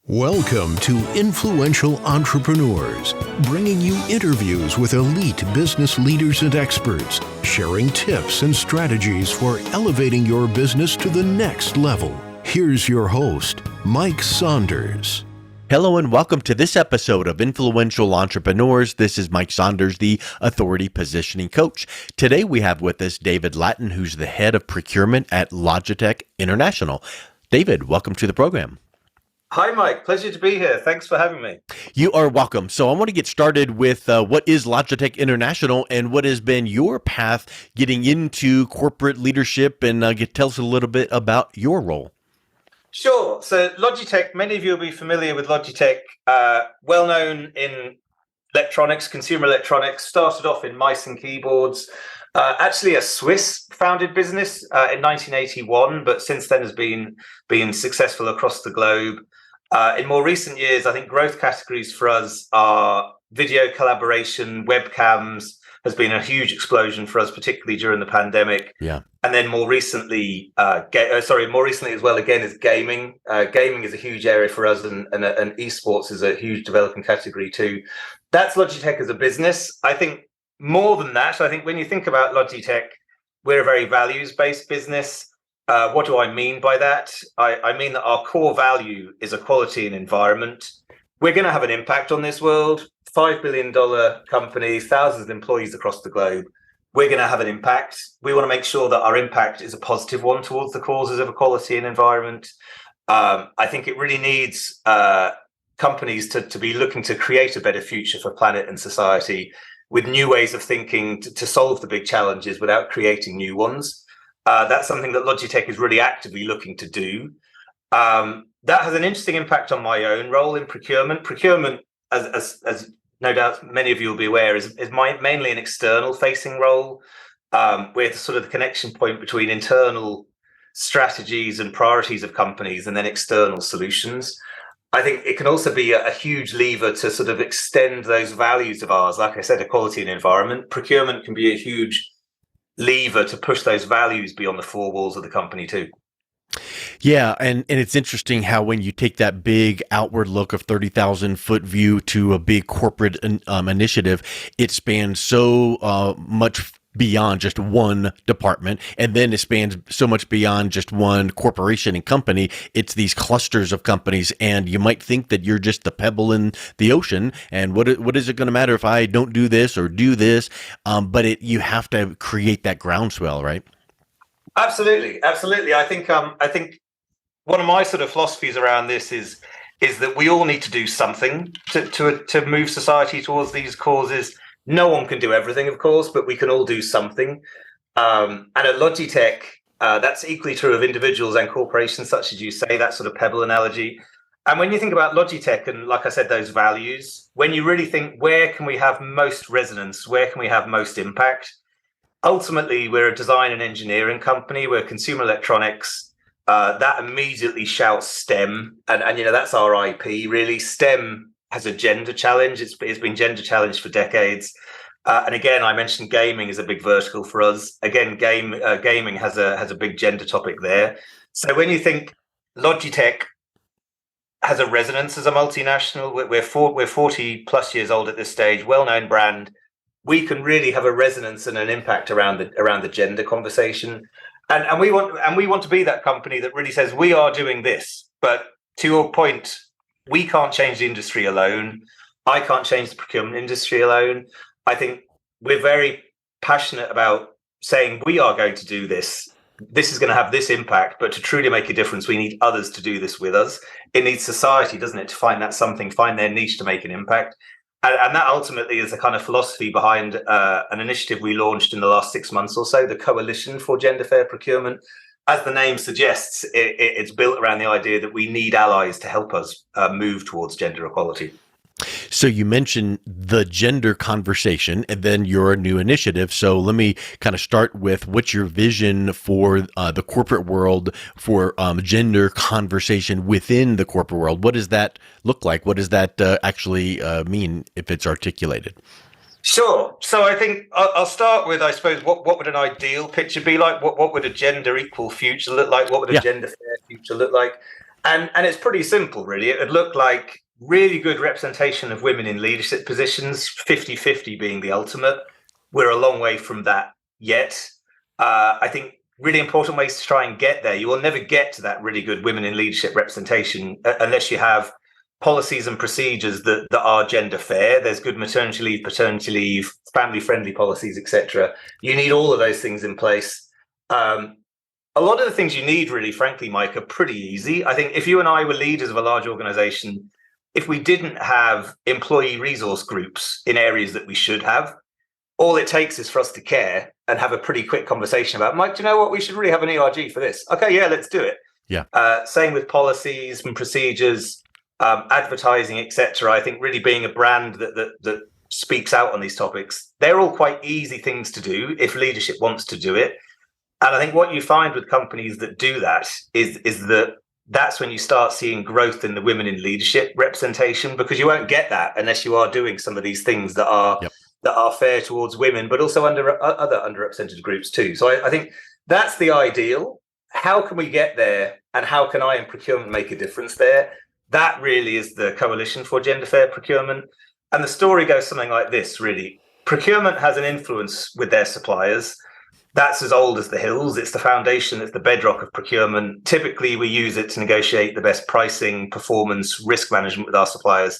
Welcome to Influential Entrepreneurs, bringing you interviews with elite business leaders and experts, sharing tips and strategies for elevating your business to the next level. Here's your host, Mike Saunders. Hello and welcome to this episode of Influential Entrepreneurs. This is Mike Saunders, the Authority Positioning Coach. Today we have with us David Latten, who's the Head of Procurement at Logitech International. David, welcome to the program. Hi, Mike. Pleasure to be here. Thanks for having me. You are welcome. So I want to get started with what is Logitech International and what has been your path getting into corporate leadership, and tell us a little bit about your role. Sure. So Logitech, many of you will be familiar with Logitech, well known in electronics, consumer electronics, started off in mice and keyboards, actually a Swiss founded business in 1981, but since then has been successful across the globe. In more recent years, I think growth categories for us are video collaboration, webcams has been a huge explosion for us, particularly during the pandemic. Yeah. And then more recently as well, again, is gaming. Gaming is a huge area for us, and esports is a huge developing category too. That's Logitech as a business. I think more than that, I think when you think about Logitech, we're a very values-based business. What do I mean by that? I mean that our core value is equality and environment. We're going to have an impact on this world. $5 billion company, thousands of employees across the globe. We're going to have an impact. We want to make sure that our impact is a positive one towards the causes of equality and environment. I think it really needs companies to be looking to create a better future for planet and society with new ways of thinking to solve the big challenges without creating new ones. That's something that Logitech is really actively looking to do. That has an interesting impact on my own role in procurement. Procurement, as no doubt many of you will be aware, is mainly an external facing role. We're sort of the connection point between internal strategies and priorities of companies and then external solutions. I think it can also be a huge lever to sort of extend those values of ours. Like I said, equality and environment. Procurement can be a huge lever to push those values beyond the four walls of the company too. Yeah, and it's interesting how when you take that big outward look of 30,000 foot view to a big corporate initiative, it spans so much beyond just one department, and then it spans so much beyond just one corporation and company. It's these clusters of companies, and you might think that you're just the pebble in the ocean, and what is it going to matter if I don't do this or do this? But you have to create that groundswell, right? Absolutely. I think one of my sort of philosophies around this is that we all need to do something to move society towards these causes. No one can do everything, of course, but we can all do something. And at Logitech, that's equally true of individuals and corporations, such as you say, that sort of pebble analogy. And when you think about Logitech and, like I said, those values, when you really think, where can we have most resonance? Where can we have most impact? Ultimately, we're a design and engineering company. We're consumer electronics. That immediately shouts STEM. And that's our IP, really. STEM has a gender challenge. It's been gender challenged for decades. And again, I mentioned gaming is a big vertical for us. Again, gaming has a big gender topic there. So when you think Logitech has a resonance as a multinational, we're 40 plus years old at this stage, well-known brand. We can really have a resonance and an impact around the gender conversation. And we want to be that company that really says we are doing this. But to your point, we can't change the industry alone. I can't change the procurement industry alone. I think we're very passionate about saying we are going to do this. This is going to have this impact, but to truly make a difference, we need others to do this with us. It needs society, doesn't it, to find their niche to make an impact. And that ultimately is the kind of philosophy behind an initiative we launched in the last 6 months or so, the Coalition for Gender Fair Procurement. As the name suggests, it's built around the idea that we need allies to help us move towards gender equality. So you mentioned the gender conversation and then your new initiative. So let me kind of start with what's your vision for the corporate world for gender conversation within the corporate world? What does that look like? What does that actually mean if it's articulated? Sure. So I think I'll start with, I suppose, what would an ideal picture be like? What would a gender equal future look like? What would a gender fair future look like? And it's pretty simple, really. It would look like really good representation of women in leadership positions, 50-50 being the ultimate. We're a long way from that yet. I think really important ways to try and get there. You will never get to that really good women in leadership representation unless you have policies and procedures that are gender fair. There's good maternity leave, paternity leave, family friendly policies, etc. You need all of those things in place. A lot of the things you need, really, frankly, Mike, are pretty easy. I think if you and I were leaders of a large organization, if we didn't have employee resource groups in areas that we should have, all it takes is for us to care and have a pretty quick conversation about, Mike, do you know what? We should really have an ERG for this. Okay, yeah, let's do it. Yeah. Same with policies and procedures, advertising, etc. I think really being a brand that speaks out on these topics, they're all quite easy things to do if leadership wants to do it. And I think what you find with companies that do that is that that's when you start seeing growth in the women in leadership representation, because you won't get that unless you are doing some of these things that are fair towards women, but also under other underrepresented groups too. So I think that's the ideal. How can we get there, and how can I in procurement make a difference there? That really is the Coalition for Gender Fair Procurement. And the story goes something like this, really. Procurement has an influence with their suppliers. That's as old as the hills. It's the foundation, it's the bedrock of procurement. Typically, we use it to negotiate the best pricing, performance, risk management with our suppliers.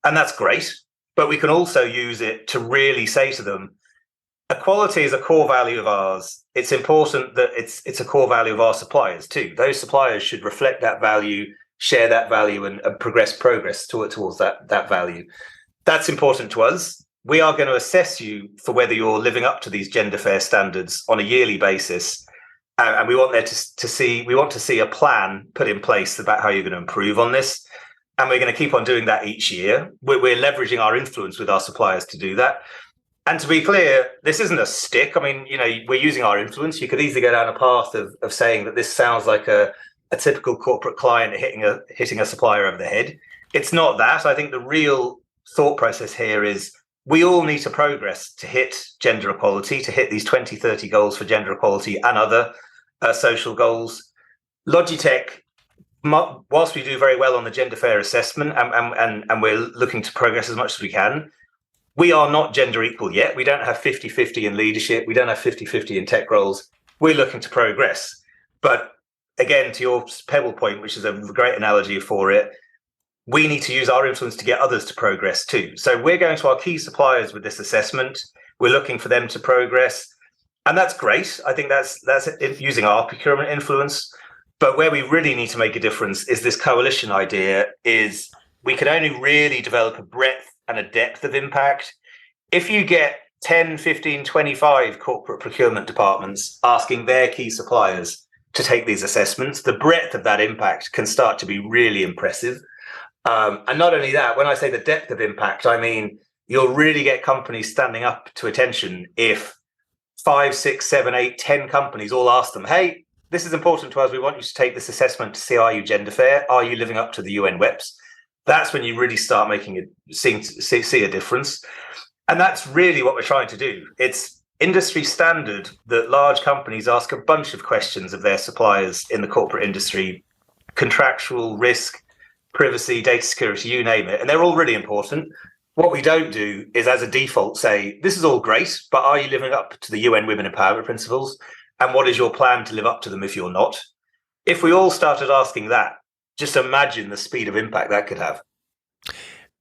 And that's great. But we can also use it to really say to them, equality is a core value of ours. It's important that it's a core value of our suppliers too. Those suppliers should reflect that value, share that value, and progress towards that value. That's important to us. We are going to assess you for whether you're living up to these gender fair standards on a yearly basis, and we want to see a plan put in place about how you're going to improve on this, and we're going to keep on doing that each year. We're leveraging our influence with our suppliers to do that. And to be clear, this isn't a stick. I mean, we're using our influence. You could easily go down a path of saying that this sounds like a typical corporate client hitting a supplier over the head. It's not that. I think the real thought process here is, we all need to progress to hit gender equality, to hit these 2030 goals for gender equality and other social goals. Logitech, whilst we do very well on the gender fair assessment and we're looking to progress as much as we can, we are not gender equal yet. We don't have 50-50 in leadership. We don't have 50-50 in tech roles. We're looking to progress. But again, to your Pebble point, which is a great analogy for it, we need to use our influence to get others to progress too. So we're going to our key suppliers with this assessment. We're looking for them to progress. And that's great. I think that's using our procurement influence. But where we really need to make a difference is this coalition idea. Is we can only really develop a breadth and a depth of impact if you get 10, 15, 25 corporate procurement departments asking their key suppliers to take these assessments. The breadth of that impact can start to be really impressive. And not only that, when I say the depth of impact, I mean, you'll really get companies standing up to attention if 5, 6, 7, 8, 10 companies all ask them, hey, this is important to us. We want you to take this assessment to see, are you gender fair? Are you living up to the UN WEPs? That's when you really start see a difference. And that's really what we're trying to do. It's industry standard that large companies ask a bunch of questions of their suppliers in the corporate industry, contractual risk, privacy, data security, you name it. And they're all really important. What we don't do is, as a default, say, this is all great, but are you living up to the UN Women Empowerment Principles? And what is your plan to live up to them if you're not? If we all started asking that, just imagine the speed of impact that could have.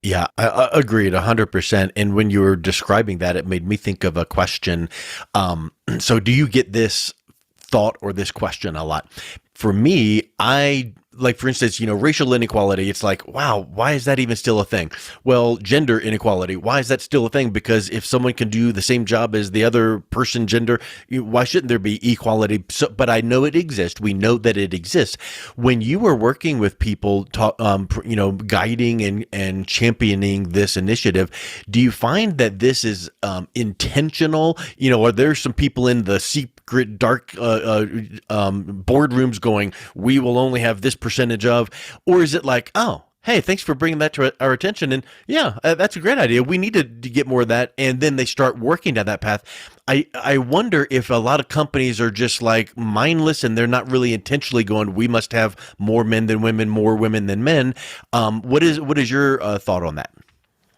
Yeah, I agreed 100%. And when you were describing that, it made me think of a question. So do you get this thought or this question a lot? For me, for instance, racial inequality, it's like, wow, why is that even still a thing? Well, gender inequality, why is that still a thing? Because if someone can do the same job as the other person gender, why shouldn't there be equality? So, but I know it exists. We know that it exists. When you are working with people, guiding and championing this initiative, do you find that this is intentional? Are there some people in the secret dark boardrooms going, we will only have this percentage of, or is it like, oh, hey, thanks for bringing that to our attention. And yeah, that's a great idea. We need to get more of that. And then they start working down that path. I wonder if a lot of companies are just like mindless and they're not really intentionally going, we must have more men than women, more women than men. What is your thought on that?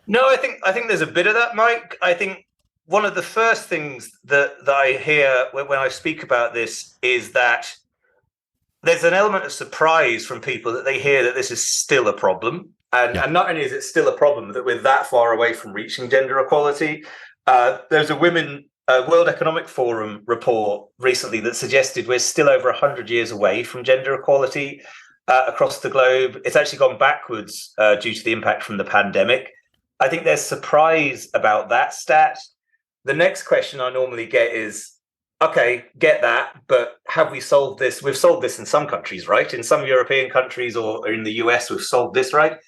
No, I think there's a bit of that, Mike. I think one of the first things that I hear when I speak about this is that there's an element of surprise from people that they hear that this is still a problem. And not only is it still a problem that we're that far away from reaching gender equality, there's a World Economic Forum report recently that suggested we're still over 100 years away from gender equality across the globe. It's actually gone backwards due to the impact from the pandemic. I think there's surprise about that stat. The next question I normally get is, okay, get that, but have we solved this? We've solved this in some countries, right? In some European countries or in the US, we've solved this, right?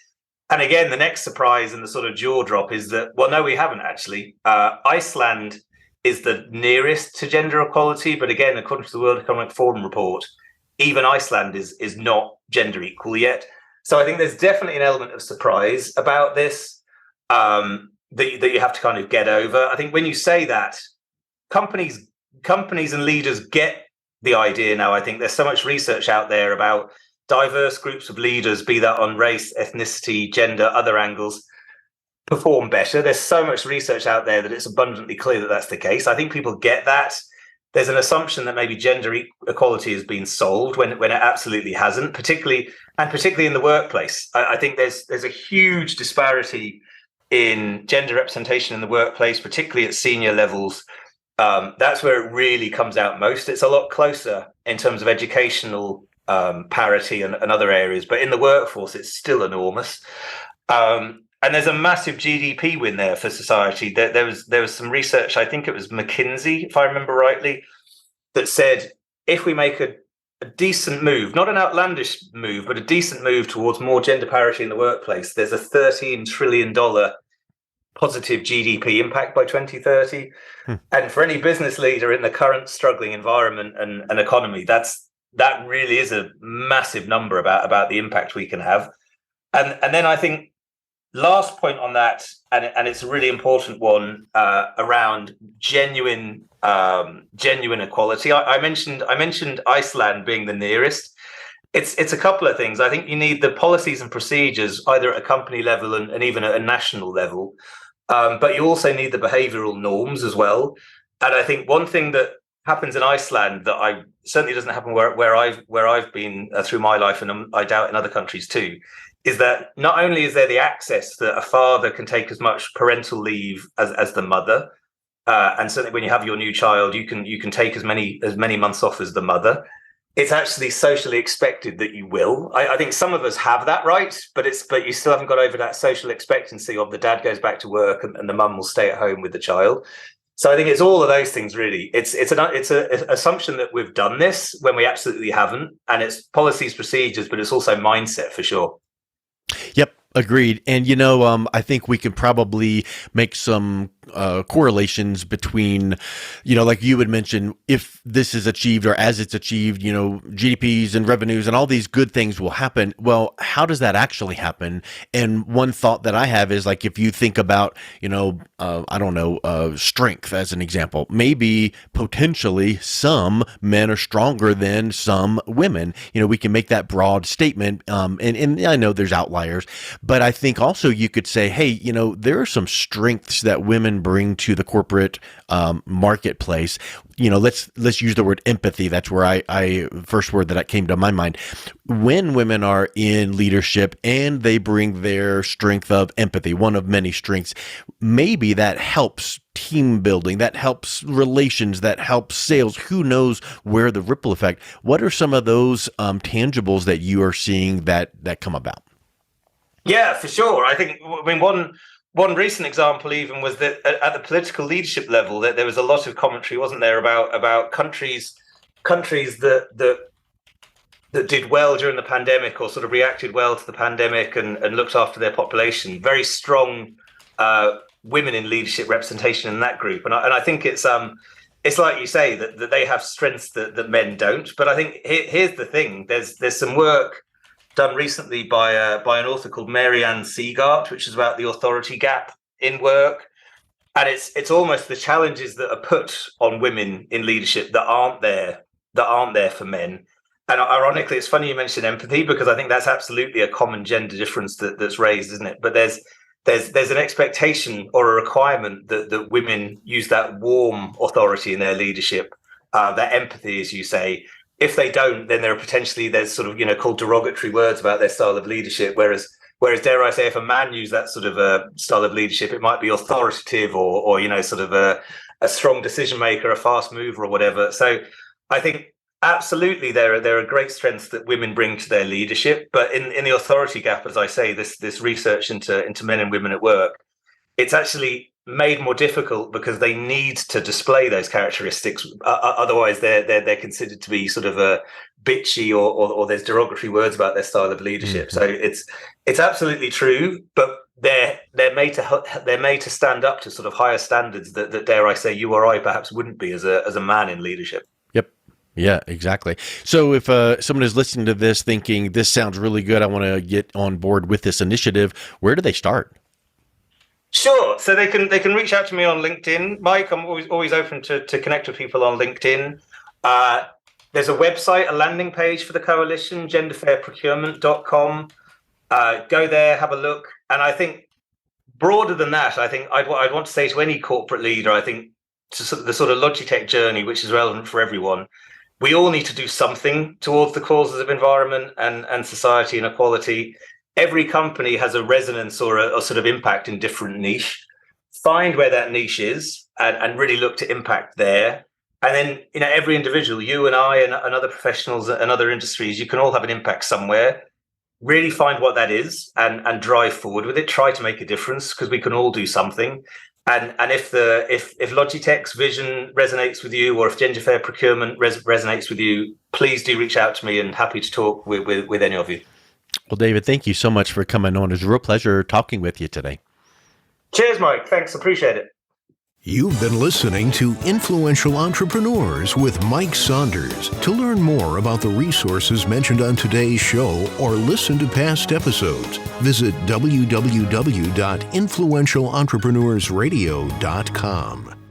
And again, the next surprise and the sort of jaw drop is that, well, no, we haven't actually. Iceland is the nearest to gender equality, but again, according to the World Economic Forum report, even Iceland is not gender equal yet. So I think there's definitely an element of surprise about this. That you have to kind of get over. I think when you say that, companies and leaders get the idea now. I think there's so much research out there about diverse groups of leaders, be that on race, ethnicity, gender, other angles, perform better. There's so much research out there that it's abundantly clear that that's the case. I think people get that. There's an assumption that maybe gender equality has been solved when it absolutely hasn't, particularly in the workplace. I think there's a huge disparity in gender representation in the workplace, particularly at senior levels. That's where it really comes out most. It's a lot closer in terms of educational parity and other areas, but in the workforce, it's still enormous. And there's a massive GDP win there for society. There was some research, I think it was McKinsey, if I remember rightly, that said if we make a decent move, not an outlandish move, but a decent move towards more gender parity in the workplace, there's a $13 trillion positive GDP impact by 2030. And for any business leader in the current struggling environment and economy, that really is a massive number about the impact we can have. And then I think last point on that, and it's a really important one around genuine equality. I mentioned Iceland being the nearest. It's a couple of things. I think you need the policies and procedures either at a company level and even at a national level, but you also need the behavioural norms as well. And I think one thing that happens in Iceland that I certainly doesn't happen where I've been through my life, and I doubt in other countries too, is that not only is there the access that a father can take as much parental leave as the mother, and certainly when you have your new child, you can take as many months off as the mother. It's actually socially expected that you will. I think some of us have that right, but you still haven't got over that social expectancy of the dad goes back to work and the mum will stay at home with the child. So I think it's all of those things really. It's an assumption that we've done this when we absolutely haven't, and it's policies, procedures, but it's also mindset for sure. Yep. Agreed. And, I think we can probably make some correlations between, like you would mention, if this is achieved or as it's achieved, GDPs and revenues and all these good things will happen. Well, how does that actually happen? And one thought that I have is like, if you think about, strength as an example, maybe potentially some men are stronger than some women. We can make that broad statement. And I know there's outliers, but I think also you could say, hey, there are some strengths that women bring to the corporate marketplace. Let's use the word empathy. That's where I first word that came to my mind. When women are in leadership and they bring their strength of empathy, one of many strengths, maybe that helps team building, that helps relations, that helps sales. Who knows where the ripple effect? What are some of those tangibles that you are seeing that come about? Yeah, for sure. I mean, one recent example even was that at the political leadership level, that there was a lot of commentary, wasn't there, about countries that did well during the pandemic or sort of reacted well to the pandemic and looked after their population. Very strong women in leadership representation in that group, and I think it's like you say that they have strengths that men don't. But I think here's the thing: there's some work done recently by an author called Mary Ann Seagart, which is about the authority gap in work. And it's almost the challenges that are put on women in leadership that aren't there for men. And ironically, it's funny you mentioned empathy, because I think that's absolutely a common gender difference that's raised, isn't it? But there's an expectation or a requirement that women use that warm authority in their leadership, that empathy, as you say. If they don't, then there's sort of, called derogatory words about their style of leadership. Whereas dare I say, if a man used that sort of a style of leadership, it might be authoritative or sort of a strong decision maker, a fast mover or whatever. So I think absolutely there are great strengths that women bring to their leadership. But in the authority gap, as I say, this research into men and women at work, it's actually made more difficult because they need to display those characteristics. Otherwise, they're considered to be sort of a bitchy or there's derogatory words about their style of leadership. Mm-hmm. So it's absolutely true, but they're made to stand up to sort of higher standards that dare I say you or I perhaps wouldn't be as a man in leadership. Yep. Yeah, exactly. So if someone is listening to this thinking this sounds really good, I want to get on board with this initiative, where do they start? Sure. So they can reach out to me on LinkedIn, Mike. I'm always open to connect with people on LinkedIn. There's a website, a landing page for the coalition, genderfairprocurement.com. Go there, have a look. And I think broader than that, I think I'd want to say to any corporate leader, I think to the sort of Logitech journey, which is relevant for everyone, we all need to do something towards the causes of environment and society and equality. Every company has a resonance or a sort of impact in different niche. Find where that niche is and really look to impact there. And then, every individual, you and I and other professionals and other industries, you can all have an impact somewhere. Really find what that is and drive forward with it. Try to make a difference, because we can all do something. And if Logitech's vision resonates with you, or if Gender Fair Procurement resonates with you, please do reach out to me, and happy to talk with any of you. Well, David, thank you so much for coming on. It was a real pleasure talking with you today. Cheers, Mike. Thanks. Appreciate it. You've been listening to Influential Entrepreneurs with Mike Saunders. To learn more about the resources mentioned on today's show or listen to past episodes, visit www.influentialentrepreneursradio.com.